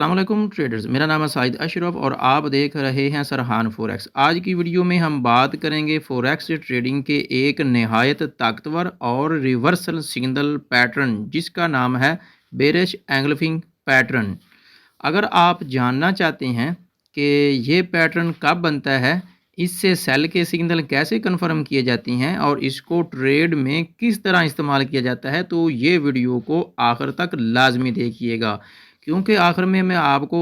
अस्सलामुअलैकुम ट्रेडर्स, मेरा नाम है साइद अशरफ और आप देख रहे हैं सरहान फॉरेक्स। आज की वीडियो में हम बात करेंगे फॉरेक्स ट्रेडिंग के एक नहायत ताकतवर और रिवर्सल सिग्नल पैटर्न जिसका नाम है बेरिश एंगल्फिंग पैटर्न। अगर आप जानना चाहते हैं कि ये पैटर्न कब बनता है, इससे सेल के सिग्नल कैसे कन्फर्म किए जाती हैं और इसको ट्रेड में किस तरह इस्तेमाल किया जाता है, तो ये वीडियो को आखिर तक लाजमी देखिएगा, क्योंकि आखिर में मैं आपको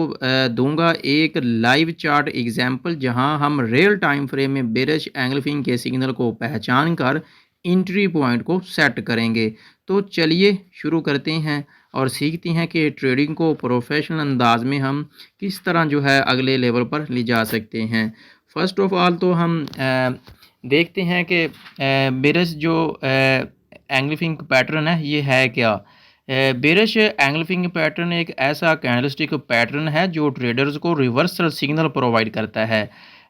दूंगा एक लाइव चार्ट एग्जाम्पल जहां हम रियल टाइम फ्रेम में बेरिश एंगल्फिंग के सिग्नल को पहचान कर इंट्री पॉइंट को सेट करेंगे। तो चलिए शुरू करते हैं और सीखते हैं कि ट्रेडिंग को प्रोफेशनल अंदाज में हम किस तरह जो है अगले लेवल पर ले जा सकते हैं। फर्स्ट ऑफ ऑल तो हम देखते हैं कि बेरिश जो एंगल्फिंग पैटर्न है ये है क्या। बेरिश एंगल्फिंग पैटर्न एक ऐसा कैंडलस्टिक पैटर्न है जो ट्रेडर्स को रिवर्सल सिग्नल प्रोवाइड करता है,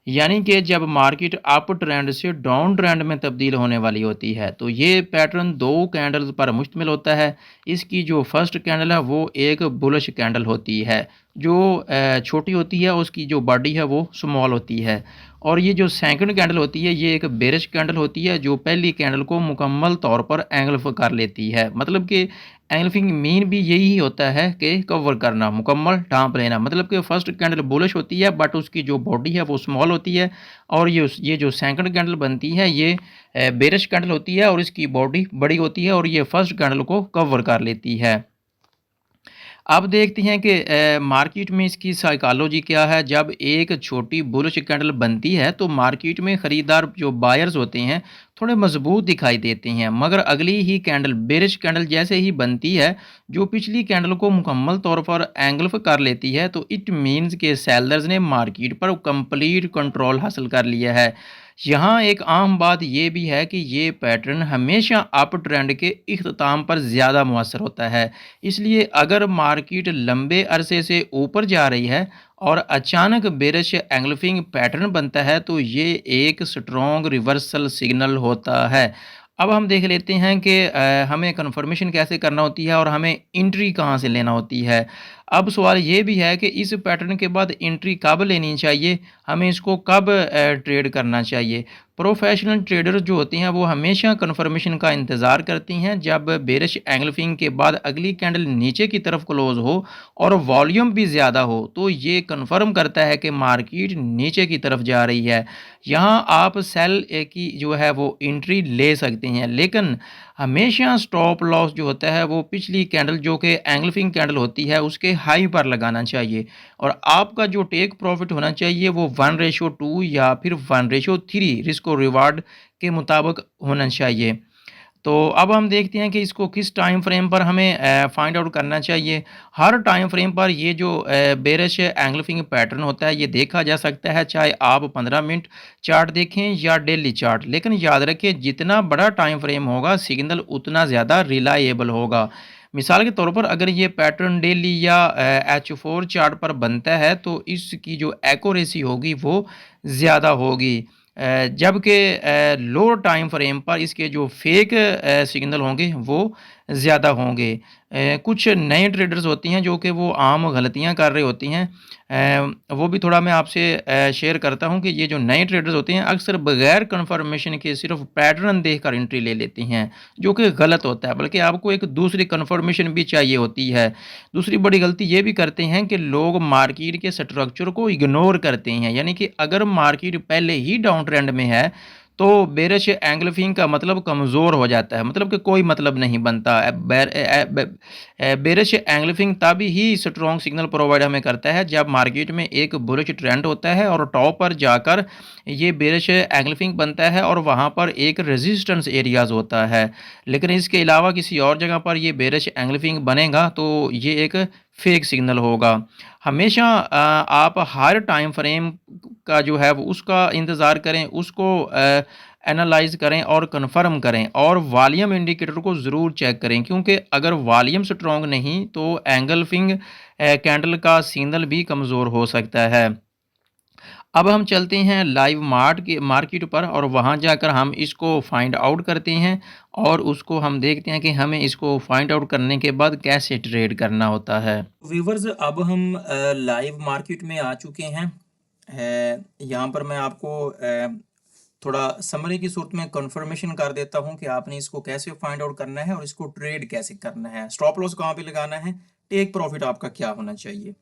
यानी कि जब मार्केट अप ट्रेंड से डाउन ट्रेंड में तब्दील होने वाली होती है तो ये पैटर्न दो कैंडल्स पर मुश्तमिल होता है। इसकी जो फर्स्ट कैंडल है वो एक बुलिश कैंडल होती है जो छोटी होती है, उसकी जो बॉडी है वो स्मॉल होती है। और ये जो सेकंड कैंडल होती है ये एक बेरिश कैंडल होती है जो पहली कैंडल को मुकम्मल तौर पर एंगल्फ कर लेती है। मतलब कि एंगल्फिंग मीन भी यही होता है कि कवर करना, मुकम्मल ढांप लेना। मतलब कि फर्स्ट कैंडल बुलिश होती है बट उसकी जो बॉडी है वो स्मॉल होती है, और ये जो सेकंड कैंडल बनती है ये बेरिश कैंडल होती है और इसकी बॉडी बड़ी होती है और ये फर्स्ट कैंडल को कवर कर लेती है। अब देखते हैं कि मार्केट में इसकी साइकोलॉजी क्या है। जब एक छोटी बुलिश कैंडल बनती है तो मार्केट में ख़रीदार जो बायर्स होते हैं थोड़े मजबूत दिखाई देते हैं, मगर अगली ही कैंडल बेरिश कैंडल जैसे ही बनती है जो पिछली कैंडल को मुकम्मल तौर पर एंगल्फ कर लेती है तो इट मीन्स के सेलर्स ने मार्केट पर कंप्लीट कंट्रोल हासिल कर लिया है। यहाँ एक आम बात यह भी है कि ये पैटर्न हमेशा अप ट्रेंड के इख्तिताम पर ज़्यादा मुअस्सर होता है। इसलिए अगर मार्केट लंबे अरसे से ऊपर जा रही है और अचानक बेरिश एंगल्फिंग पैटर्न बनता है तो ये एक स्ट्रॉन्ग रिवर्सल सिग्नल होता है। अब हम देख लेते हैं कि हमें कन्फर्मेशन कैसे करना होती है और हमें एंट्री कहाँ से लेना होती है। अब सवाल ये भी है कि इस पैटर्न के बाद एंट्री कब लेनी चाहिए, हमें इसको कब ट्रेड करना चाहिए। प्रोफेशनल ट्रेडर जो होते हैं वो हमेशा कन्फर्मेशन का इंतज़ार करती हैं जब बेरिश एंगल्फिंग के बाद अगली कैंडल नीचे की तरफ क्लोज हो और वॉल्यूम भी ज़्यादा हो, तो ये कन्फर्म करता है कि मार्केट नीचे की तरफ जा रही है। यहाँ आप सेल की जो है वो एंट्री ले सकते हैं, लेकिन हमेशा स्टॉप लॉस जो होता है वो पिछली कैंडल जो कि एंगल्फिंग कैंडल होती है उसके हाई पर लगाना चाहिए, और आपका जो टेक प्रॉफिट होना चाहिए वो 1:2 या फिर 1:3 रिस्क और रिवार्ड के मुताबिक होना चाहिए। तो अब हम देखते हैं कि इसको किस टाइम फ्रेम पर हमें फाइंड आउट करना चाहिए। हर टाइम फ्रेम पर ये जो बेरिश एंगल्फिंग पैटर्न होता है ये देखा जा सकता है, चाहे आप 15 मिनट चार्ट देखें या डेली चार्ट। लेकिन याद रखें जितना बड़ा टाइम फ्रेम होगा सिग्नल उतना ज़्यादा रिलायबल होगा। मिसाल के तौर पर अगर ये पैटर्न डेली या H4 चार्ट पर बनता है तो इसकी जो एक्यूरेसी होगी वो ज़्यादा होगी, जबकि लो टाइम फ्रेम पर इसके जो फेक सिग्नल होंगे वो ज़्यादा होंगे। कुछ नए ट्रेडर्स होती हैं जो कि वो आम गलतियां कर रहे होती हैं, वो भी थोड़ा मैं आपसे शेयर करता हूं कि ये जो नए ट्रेडर्स होते हैं अक्सर बगैर कंफर्मेशन के सिर्फ पैटर्न देखकर एंट्री ले लेती हैं, जो कि गलत होता है। बल्कि आपको एक दूसरी कंफर्मेशन भी चाहिए होती है। दूसरी बड़ी गलती ये भी करते हैं कि लोग मार्केट के स्ट्रक्चर को इग्नोर करते हैं, यानी कि अगर मार्केट पहले ही डाउन ट्रेंड में है तो बेरिश एंगल्फिंग का मतलब कमज़ोर हो जाता है, मतलब कि कोई मतलब नहीं बनता। बेरिश एंगल्फिंग तभी ही स्ट्रॉन्ग सिग्नल प्रोवाइड हमें करता है जब मार्केट में एक बुलिश ट्रेंड होता है और टॉप पर जाकर ये बेरिश एंगल्फिंग बनता है और वहाँ पर एक रेजिस्टेंस एरियाज होता है। लेकिन इसके अलावा किसी और जगह पर ये बेरिश एंगल्फिंग बनेगा तो ये एक फेक सिग्नल होगा। हमेशा आप हर टाइम फ्रेम का जो है वो उसका इंतज़ार करें, उसको एनालाइज करें और कंफर्म करें, और वॉल्यूम इंडिकेटर को ज़रूर चेक करें, क्योंकि अगर वॉल्यूम स्ट्रॉन्ग नहीं तो एंगल्फिंग कैंडल का सिग्नल भी कमज़ोर हो सकता है। अब हम चलते हैं लाइव मार्केट पर और वहाँ जाकर हम इसको फाइंड आउट करते हैं और उसको हम देखते हैं कि हमें इसको फाइंड आउट करने के बाद कैसे ट्रेड करना होता है। व्यूवर्स, अब हम लाइव मार्केट में आ चुके हैं। यहाँ पर मैं आपको थोड़ा समरी की सूरत में कंफर्मेशन कर देता हूँ कि आपने इसको कैसे फाइंड आउट करना है और इसको ट्रेड कैसे करना है, स्टॉप लॉस कहाँ पे लगाना है, टेक प्रॉफिट आपका क्या होना चाहिए।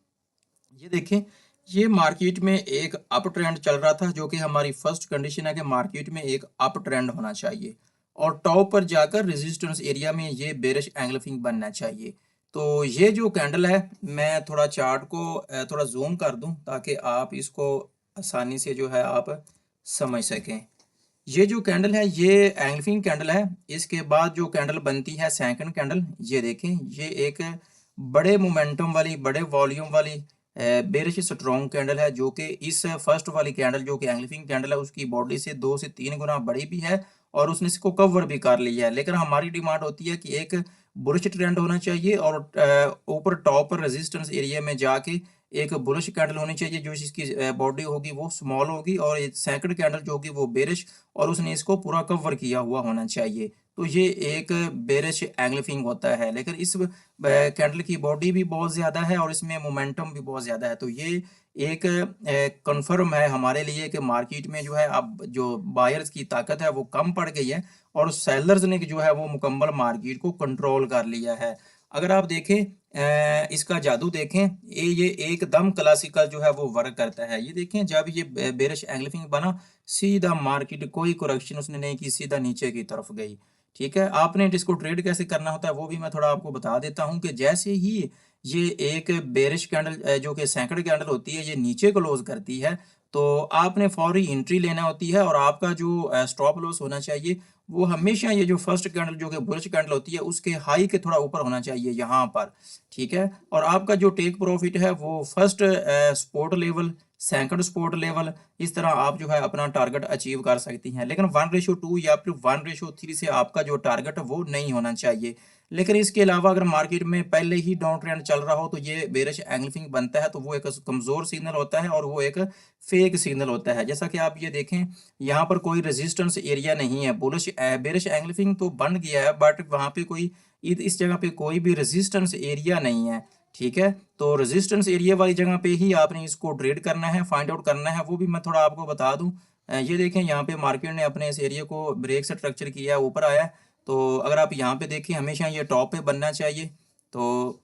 ये देखें, ये मार्केट में एक अप ट्रेंड चल रहा था, जो कि हमारी फर्स्ट कंडीशन है कि मार्केट में एक अप ट्रेंड होना चाहिए और टॉप पर जाकर रेजिस्टेंस एरिया में ये बेरिश एंगल्फिंग बनना चाहिए। तो ये जो कैंडल है, मैं थोड़ा चार्ट को थोड़ा जूम कर दूं ताकि आप इसको आसानी से जो है आप समझ सकें। ये जो कैंडल है ये एंगल्फिंग कैंडल है। इसके बाद जो कैंडल बनती है सेकंड कैंडल, ये देखें, ये एक बड़े मोमेंटम वाली, बड़े वॉल्यूम वाली बेरिश स्ट्रॉन्ग कैंडल है, जो कि इस फर्स्ट वाली कैंडल जो कि एंगल्फिंग कैंडल है उसकी बॉडी से 2 से 3 गुना बड़ी भी है और उसने इसको कवर भी कर लिया है। लेकिन हमारी डिमांड होती है कि एक बुलिश ट्रेंड होना चाहिए और ऊपर टॉप पर रेजिस्टेंस एरिया में जाके एक बुलिश कैंडल होनी चाहिए, जो इसकी बॉडी होगी वो स्मॉल होगी और सेकंड कैंडल जो होगी वो बेरिश और उसने इसको पूरा कवर किया हुआ होना चाहिए। तो ये एक बेरिश एंगल्फिंग होता है। लेकिन इस कैंडल की बॉडी भी बहुत ज़्यादा है और इसमें मोमेंटम भी बहुत ज़्यादा है। तो ये एक कंफर्म है हमारे लिए कि मार्केट में जो है अब जो बायर्स की ताकत है वो कम पड़ गई है और सेलर्स ने जो है वो मुकम्मल मार्केट को कंट्रोल कर लिया है। अगर आप देखें, इसका जादू देखें, ये एकदम क्लासिकल जो है वो वर्क करता है। ये देखें, जब ये बेरिश एंगल्फिंग बना, सीधा मार्केट कोई करेक्शन उसने नहीं की, सीधा नीचे की तरफ गई। ठीक है, आपने इसको ट्रेड कैसे करना होता है वो भी मैं थोड़ा आपको बता देता हूँ कि जैसे ही ये एक बेरिश कैंडल जो कि सेकंड कैंडल होती है, ये नीचे क्लोज करती है, तो आपने फौरी एंट्री लेना होती है और आपका जो स्टॉप लॉस होना चाहिए वो हमेशा ये जो फर्स्ट कैंडल जो कि बुलिश कैंडल होती है उसके हाई के थोड़ा ऊपर होना चाहिए यहाँ पर। ठीक है, और आपका जो टेक प्रॉफिट है वो first support level, second support level, इस तरह आप जो है अपना टारगेट अचीव कर सकती हैं। लेकिन 1:2 या फिर 1:3 से आपका जो टारगेट वो नहीं होना चाहिए। लेकिन इसके अलावा अगर मार्केट में पहले ही डाउन ट्रेंड चल रहा हो तो ये बेरिश एंगल्फिंग बनता है, तो वो एक कमजोर सिग्नल होता है और वो एक फेक सिग्नल होता है। जैसा कि आप ये देखें, यहाँ पर कोई रेजिस्टेंस एरिया नहीं है। बुलिश बेरिश एंगल्फिंग तो बन गया है बट वहां पे कोई इस जगह पे कोई भी रेजिस्टेंस एरिया नहीं है। ठीक है, तो रेजिस्टेंस एरिया वाली जगह पे ही आपने इसको ट्रेड करना है, फाइंड आउट करना है। वो भी मैं थोड़ा आपको बता दूं, ये देखें, यहाँ पे मार्केट ने अपने इस एरिया को ब्रेक से स्ट्रक्चर किया है, ऊपर आया है। तो अगर आप यहाँ पे देखें, हमेशा ये टॉप पे बनना चाहिए। तो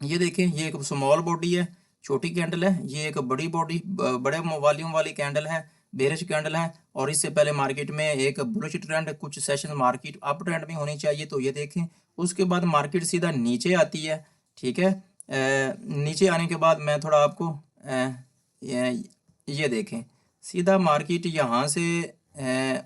ये देखें, ये एक स्मॉल बॉडी है, छोटी कैंडल है, ये एक बड़ी बॉडी बड़े वॉल्यूम वाली कैंडल है, बेरिश कैंडल है। और इससे पहले मार्केट में एक बुलिश ट्रेंड, कुछ सेशन मार्केट अप ट्रेंड में होनी चाहिए। तो ये देखें, उसके बाद मार्केट सीधा नीचे आती है। ठीक है, नीचे आने के बाद मैं थोड़ा आपको ये देखें, सीधा मार्केट यहाँ से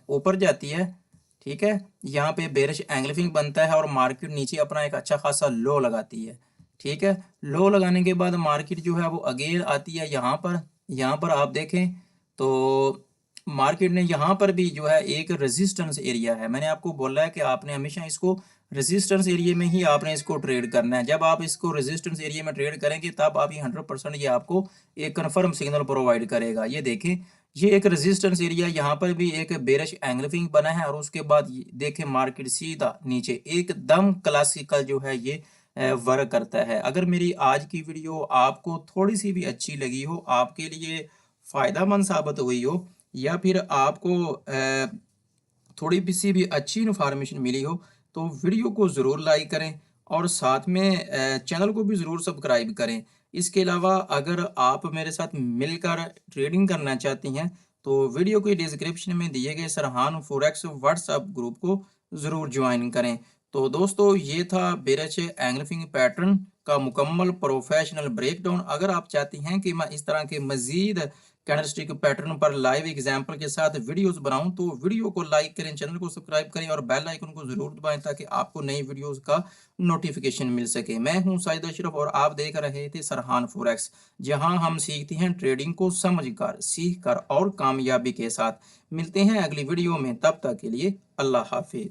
ऊपर जाती है। ठीक है, यहाँ पे बेरिश एंगल्फिंग बनता है और मार्केट नीचे अपना एक अच्छा खासा लो लगाती है। ठीक है, लो लगाने के बाद मार्केट जो है वो अगेन आती है यहाँ पर। यहाँ पर आप देखें तो मार्केट ने यहाँ पर भी जो है एक रेजिस्टेंस एरिया है। मैंने आपको बोला है कि आपने हमेशा इसको रेजिस्टेंस एरिया में ही आपने इसको ट्रेड करना है। जब आप इसको रेजिस्टेंस एरिया में ट्रेड करेंगे तब आप ये 100% ये आपको एक कन्फर्म सिग्नल प्रोवाइड करेगा। ये देखें, ये एक रेजिस्टेंस एरिया, यहाँ पर भी एक बेरिश एंगल्फिंग बना है और उसके बाद देखें मार्केट सीधा नीचे एकदम क्लासिकल जो है ये वर्क करता है। अगर मेरी आज की वीडियो आपको थोड़ी सी भी अच्छी लगी हो, आपके लिए फायदामंद साबित हुई हो, या फिर आपको थोड़ी भी सी भी अच्छी इन्फॉर्मेशन मिली हो, तो वीडियो को ज़रूर लाइक करें और साथ में चैनल को भी ज़रूर सब्सक्राइब करें। इसके अलावा अगर आप मेरे साथ मिलकर ट्रेडिंग करना चाहती हैं तो वीडियो के डिस्क्रिप्शन में दिए गए सरहान फॉरेक्स व्हाट्सएप ग्रुप को ज़रूर ज्वाइन करें। तो दोस्तों, ये था बेरिश एंगल्फिंग पैटर्न का मुकम्मल प्रोफेशनल ब्रेकडाउन। अगर आप चाहती हैं कि मैं इस तरह के मज़ीद कैंडलस्टिक पैटर्न पर लाइव एग्जांपल के साथ वीडियोस बनाऊं तो वीडियो को लाइक करें, चैनल को सब्सक्राइब करें और बेल आइकन को जरूर दबाएं ताकि आपको नई वीडियोस का नोटिफिकेशन मिल सके। मैं हूं साइद अशरफ और आप देख रहे थे सरहान फॉरेक्स, जहां हम सीखते हैं ट्रेडिंग को समझकर, सीख कर और कामयाबी के साथ। मिलते हैं अगली वीडियो में, तब तक के लिए अल्लाह हाफिज।